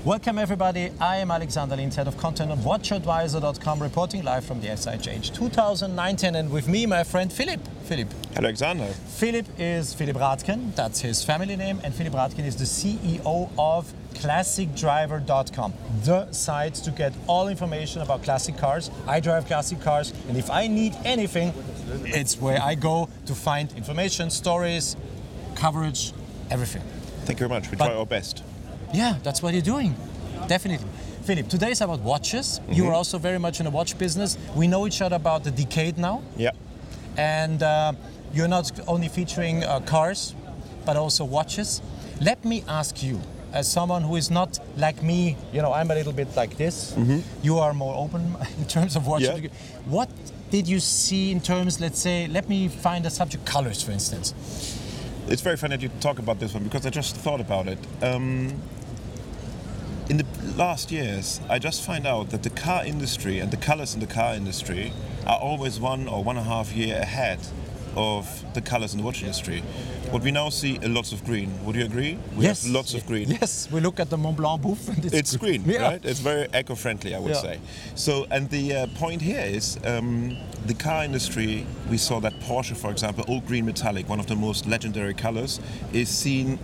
Welcome everybody, I am Alexander Linz, head of content of WatchAdvisor.com, reporting live from the SIHH 2019, and with me my friend Philippe. Philippe. Hello Alexander. Philippe is Philippe Rathgen, that's his family name, and Philippe Rathgen is the CEO of ClassicDriver.com, the site to get all information about classic cars. I drive classic cars, and if I need anything, it's where I go to find information, stories, coverage, everything. Thank you very much, we try our best. Yeah, that's what you're doing, definitely. Philippe, today is about watches. You are also very much in the watch business. We know each other about a decade now. Yeah. And you're not only featuring cars, but also watches. Let me ask you, as someone who is not like me, you know, I'm a little bit like this. You are more open in terms of watches. Yeah. What did you see in terms, let's say, let me find a subject, colors, for instance. It's very funny that you talk about this one because I just thought about it. In the last years, I just find out that the car industry and the colors in the car industry are always 1 or 1.5 years ahead of the colors in the watch industry. What we now see, lots of green. Would you agree? We have lots of green. Yes, we look at the Mont Blanc booth and it's green, right? It's very eco-friendly, I would say. So, and the point here is the car industry. We saw that Porsche, for example, old green metallic, one of the most legendary colors, is seen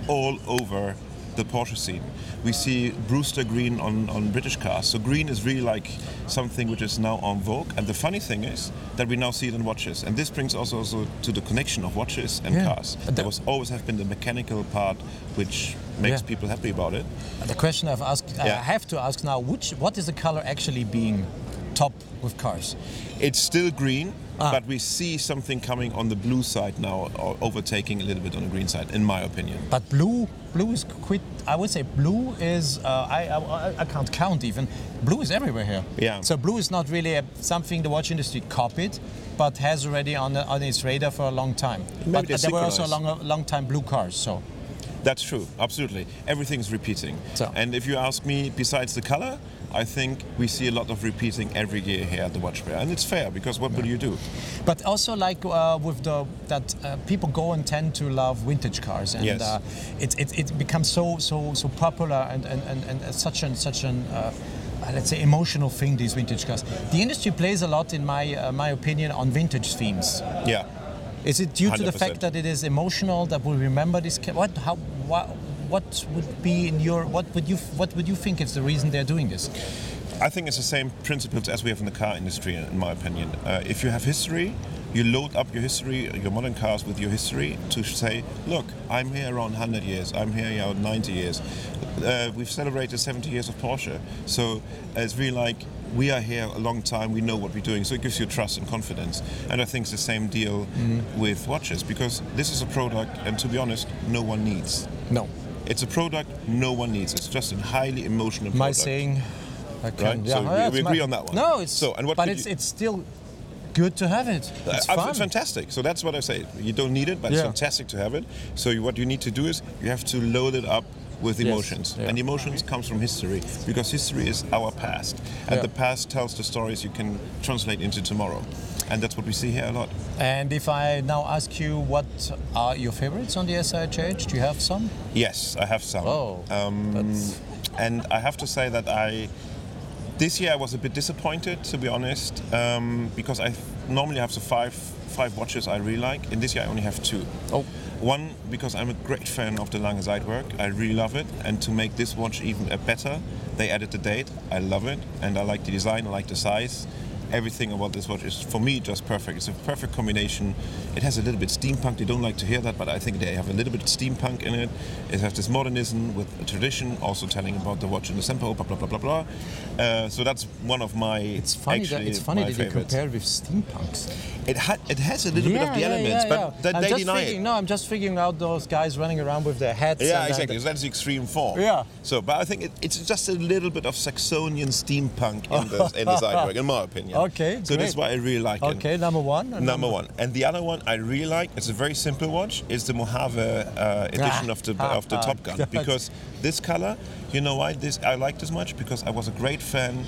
all over the Porsche scene. We see Brewster green on British cars. So green is really like something which is now en vogue. And the funny thing is that we now see it in watches. And this brings us also to the connection of watches and cars. There was always have been the mechanical part which makes people happy about it. The question I've asked, I have to ask now, what is the color actually being top with cars? It's still green, but we see something coming on the blue side now, or overtaking a little bit on the green side, in my opinion. But blue is quite, I would say blue is, I can't count even, blue is everywhere here. Yeah. So blue is not really something the watch industry copied, but has already on its radar for a long time. Maybe but there were also a long time blue cars, so. That's true, absolutely. Everything's repeating. So. And if you ask me, besides the color, I think we see a lot of repeating every year here at the Watch Fair, and it's fair because what will you do? But also, like with people go and tend to love vintage cars, and it becomes so popular and such an let's say emotional thing. These vintage cars. The industry plays a lot, in my opinion, on vintage themes. Yeah. Is it due 100%. to the fact that it is emotional that we remember this? What would be in your? What would you think is the reason they're doing this? I think it's the same principles as we have in the car industry, in my opinion. If you have history, you load up your history, your modern cars with your history to say, look, I'm here around 100 years, I'm here around 90 years. We've celebrated 70 years of Porsche, so it's really like we are here a long time, we know what we're doing, so it gives you trust and confidence. And I think it's the same deal with watches, because this is a product, and to be honest, no one needs. No. It's a product no one needs. It's just a highly emotional product. My saying, I can, right? So we agree on that one. No, it's still good to have it. It's fun. It's fantastic. So that's what I say. You don't need it, but it's fantastic to have it. So what you need to do is you have to load it up with emotions. And emotions comes from history, because history is our past. And the past tells the stories you can translate into tomorrow. And that's what we see here a lot. And if I now ask you, what are your favorites on the SIHH? Do you have some? Yes, I have some. Oh, and I have to say that this year I was a bit disappointed, to be honest, because I normally have the five watches I really like, and this year I only have 2. Oh. One, because I'm a great fan of the Lange Zeitwerk, I really love it, and to make this watch even better, they added the date. I love it, and I like the design, I like the size. Everything about this watch is, for me, just perfect. It's a perfect combination. It has a little bit steampunk. They don't like to hear that, but I think they have a little bit of steampunk in it. It has this modernism with a tradition, also telling about the watch in the Semper, blah, blah, blah, blah, blah. So that's one of my It's funny that you compare with steampunks. It has a little bit of the elements, but they deny it. No, I'm just figuring out those guys running around with their hats. Yeah, exactly. So that's the extreme form. Yeah. So, but I think it's just a little bit of Saxonian steampunk in the Zeitwerk, in my opinion. Okay, so that's why I really like it. Okay, number one. Number one. And the other one I really like, it's a very simple watch, is the Mojave edition of the Top Gun. Because this color, you know why I like this much? Because I was a great fan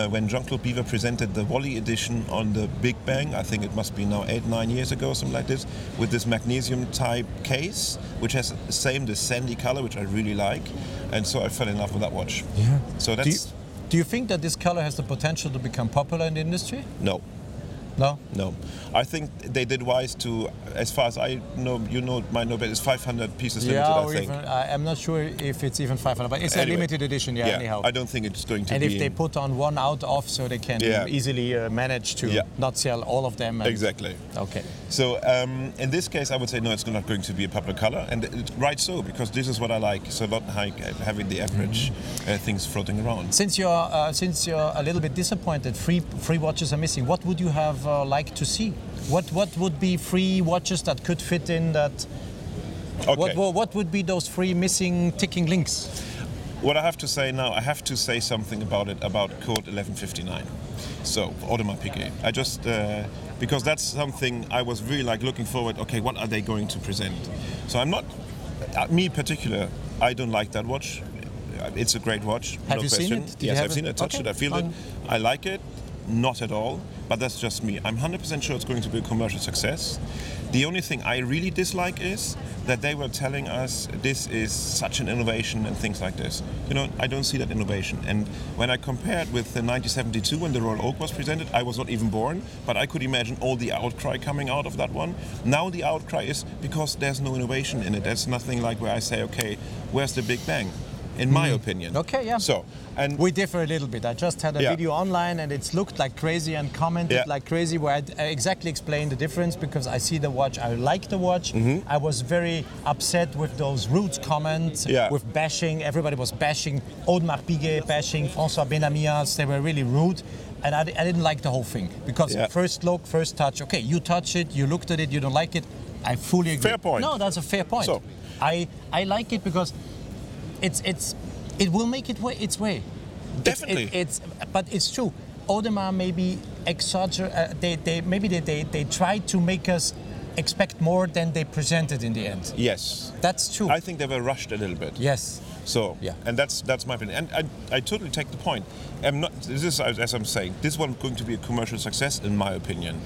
when Jean-Claude Biver presented the Wally edition on the Big Bang. I think it must be now 8-9 years ago, something like this, with this magnesium type case, which has the sandy color, which I really like. And so I fell in love with that watch. Yeah. So that's... Do you think that this color has the potential to become popular in the industry? No. No? No. I think they did wise to, as far as I know, might know, but it's 500 pieces limited, I think. I'm not sure if it's even 500, but it's a limited edition, anyhow. I don't think it's going to be... And if they put on one out off, so they can easily manage to not sell all of them. Exactly. Okay. So in this case, I would say, no, it's not going to be a popular color. And it's right so, because this is what I like. So not having the average things floating around. Since you're a little bit disappointed, free watches are missing, what would you have liked to see? What would be free watches that could fit in that? Okay. What would be those free missing ticking links? What I have to say now, I have to say something about it, about code 1159. So, Audemars Piguet. I just, because that's something I was really looking forward, okay, what are they going to present? So I'm not, me in particular, I don't like that watch. It's a great watch. Have you seen it? Yes, I've seen it, touched it, I feel it. I like it, not at all, but that's just me. I'm 100% sure it's going to be a commercial success. The only thing I really dislike is that they were telling us this is such an innovation and things like this. I don't see that innovation. And when I compared with the 1972 when the Royal Oak was presented, I was not even born, but I could imagine all the outcry coming out of that one. Now the outcry is because there's no innovation in it. There's nothing like where I say, okay, where's the Big Bang? In my opinion. Okay, yeah. So, and we differ a little bit. I just had a video online and it's looked like crazy and commented like crazy, where I exactly explained the difference, because I see the watch, I like the watch. I was very upset with those rude comments, with bashing. Everybody was bashing Audemars Piguet, bashing François Benamias. They were really rude. And I didn't like the whole thing, because first look, first touch, okay, you touch it, you looked at it, you don't like it. I fully agree. Fair point. No, that's a fair point. So, I like it because it will make its way. Definitely. But it's true. Audemars maybe they tried to make us expect more than they presented in the end. Yes. That's true. I think they were rushed a little bit. Yes. So, and that's my opinion. And I totally take the point. This is, as I'm saying, this one's going to be a commercial success in my opinion.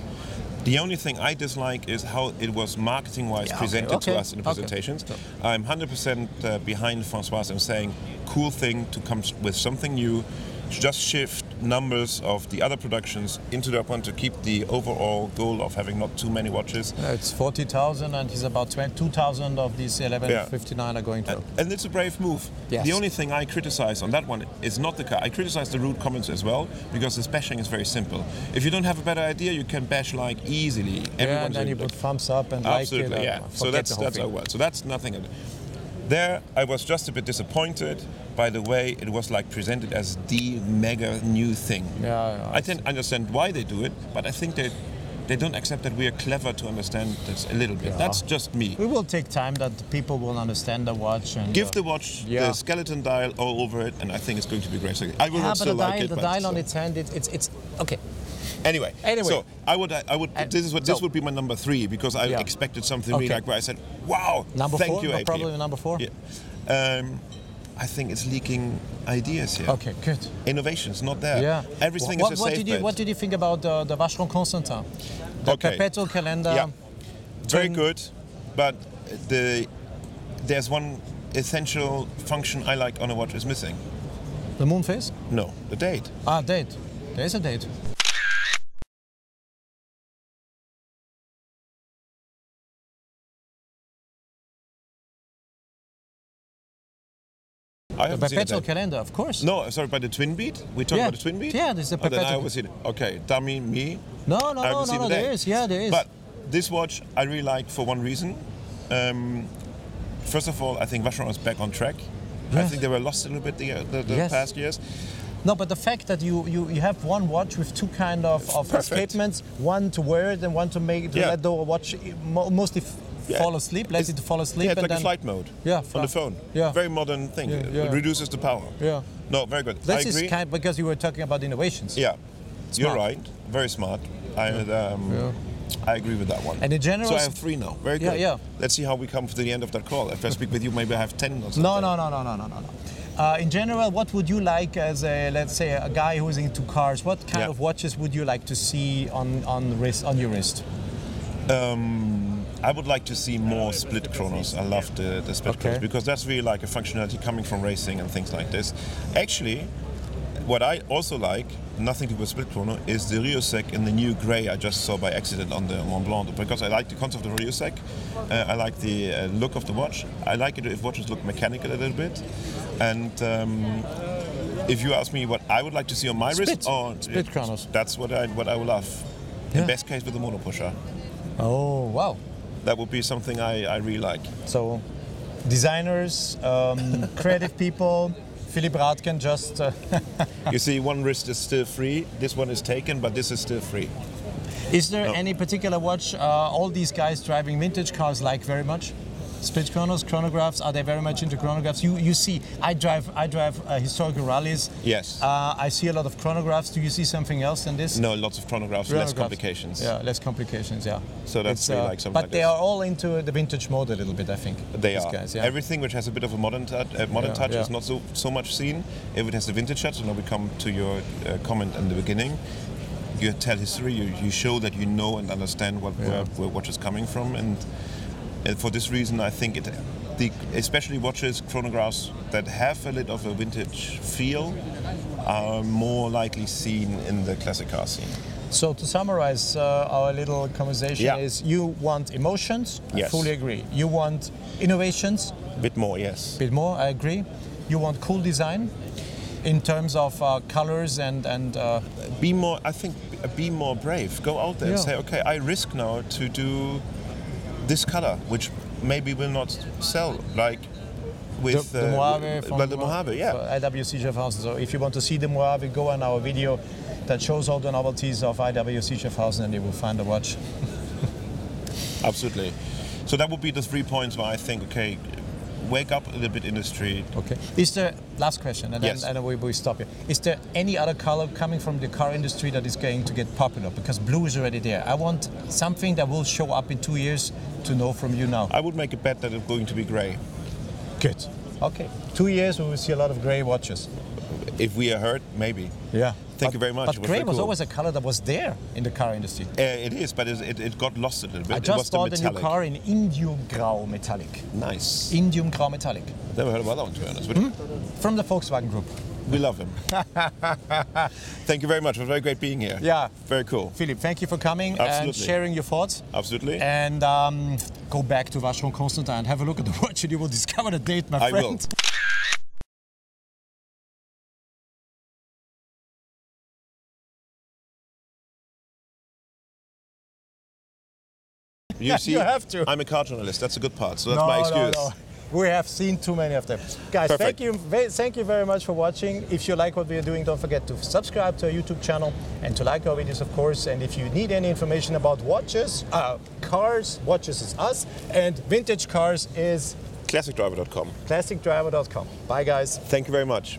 The only thing I dislike is how it was marketing-wise presented to us in the presentations. I'm 100% behind François in saying, cool thing to come with something new, just shift numbers of the other productions into that one to keep the overall goal of having not too many watches. It's 40,000 and he's about 2,000 of these 1159 are going to. And it's a brave move. Yes. The only thing I criticize on that one is not the car. I criticize the rude comments as well, because this bashing is very simple. If you don't have a better idea, you can bash easily. And then you put thumbs up and absolutely, like it. Yeah. So that's how well. So that's nothing. There, I was just a bit disappointed by the way it was presented as the mega new thing. I can understand why they do it, but I think they don't accept that we are clever to understand this a little bit. That's just me. We will take time that people will understand the watch and give the watch the skeleton dial all over it, and I think it's going to be great. I will not still like it. The dial on its hand, it's okay. Anyway, so I would. This would be my number 3, because I expected something really where I said, "Wow, thank you, AP." Probably number 4. Yeah. I think it's leaking ideas here. Okay, good. Innovation's not there. Yeah. Everything is a safe bet. What did you think about the Vacheron Constantin? The Petrol calendar. Yeah. Very good, but there's one essential function I like on a watch is missing. The moon phase? No, the date. Date. There is a date. The Petrol calendar, of course. No, sorry, by the twin beat? We talking about the twin beat? Yeah, this is the Petrol. Then I always see it. Okay, dummy, me. No, there is. Yeah, there is. But this watch I really like for one reason. First of all, I think Vacheron is back on track. Yes. I think they were lost a little bit the past years. No, but the fact that you have one watch with two kind of escapements, one to wear it and one to let the watch mostly fall asleep, let it fall asleep. Yeah, it's and like a flight mode on the phone. Yeah. Very modern thing. It reduces the power. Yeah. No, very good. This I agree. is because you were talking about innovations. Yeah, you're right. very smart. I agree with that one. And in general, so I have 3 now. Very good. Yeah. Let's see how we come to the end of that call. If I speak with you, maybe I have 10 or something. No. In general, what would you like as a, let's say, a guy who is into cars? What kind of watches would you like to see on your wrist? I would like to see more split chronos. I love the split chronos because that's really like a functionality coming from racing and things like this. Actually, what I also like, nothing to do with split chrono, is the Riosec in the new grey I just saw by accident on the Mont Blanc, because I like the concept of the Riosec. I like the look of the watch. I like it if watches look mechanical a little bit. And if you ask me what I would like to see on my wrist, split chronos. That's what I would love. In best case with a mono pusher. Oh wow! That would be something I really like. So, designers, creative people. Philippe Rathgen just... You see, one wrist is still free, this one is taken, but this is still free. Is there any particular watch all these guys driving vintage cars like very much? Split chronos, chronographs, are they very much into chronographs? You see, I drive historical rallies. Yes. I see a lot of chronographs. Do you see something else than this? No, lots of chronographs, less complications. Yeah, less complications, yeah. So that's really like something but they are all into the vintage mode a little bit, I think. They these are. Guys, yeah. Everything which has a bit of a modern touch is not so much seen. If it has the vintage touch, and now we come to your comment in the beginning, you tell history, you show that you know and understand where watch is coming from, and for this reason, I think especially watches, chronographs that have a little of a vintage feel are more likely seen in the classic car scene. So to summarize our little conversation is you want emotions, I fully agree. You want innovations. Bit more, yes. Bit more, I agree. You want cool design in terms of colors and be more, I think, be more brave. Go out there and say, okay, I risk now to do this color, which maybe will not sell, like with the Mojave from the Mojave, IWC-SIHH. So if you want to see the Mojave, go on our video that shows all the novelties of IWC-SIHH, and you will find the watch. Absolutely. So that would be the 3 points where I think, okay, wake up a little bit industry. Okay. Is there, last question, and then we stop here. Is there any other color coming from the car industry that is going to get popular? Because blue is already there. I want something that will show up in 2 years to know from you now. I would make a bet that it's going to be grey. Good. Okay. 2 years we will see a lot of grey watches. If we are hurt, maybe. Yeah. Thank you very much. But grey was always a color that was there in the car industry. It is, but it got lost a little bit. I just bought a new car in indium grau metallic. Nice. Indium grau metallic. Never heard about that one, to be honest. From the Volkswagen Group. We love him. Thank you very much. It was very great being here. Yeah. Very cool. Philippe, thank you for coming and sharing your thoughts. Absolutely. And go back to Vacheron Constantin and have a look at the watch and you will discover the date, my friend. I will. You see, you have to. I'm a car journalist. That's a good part. So that's my excuse. No. We have seen too many of them. Guys, thank you very much for watching. If you like what we are doing, don't forget to subscribe to our YouTube channel and to like our videos, of course. And if you need any information about watches, cars, watches is us, and vintage cars is ClassicDriver.com. ClassicDriver.com. Bye, guys. Thank you very much.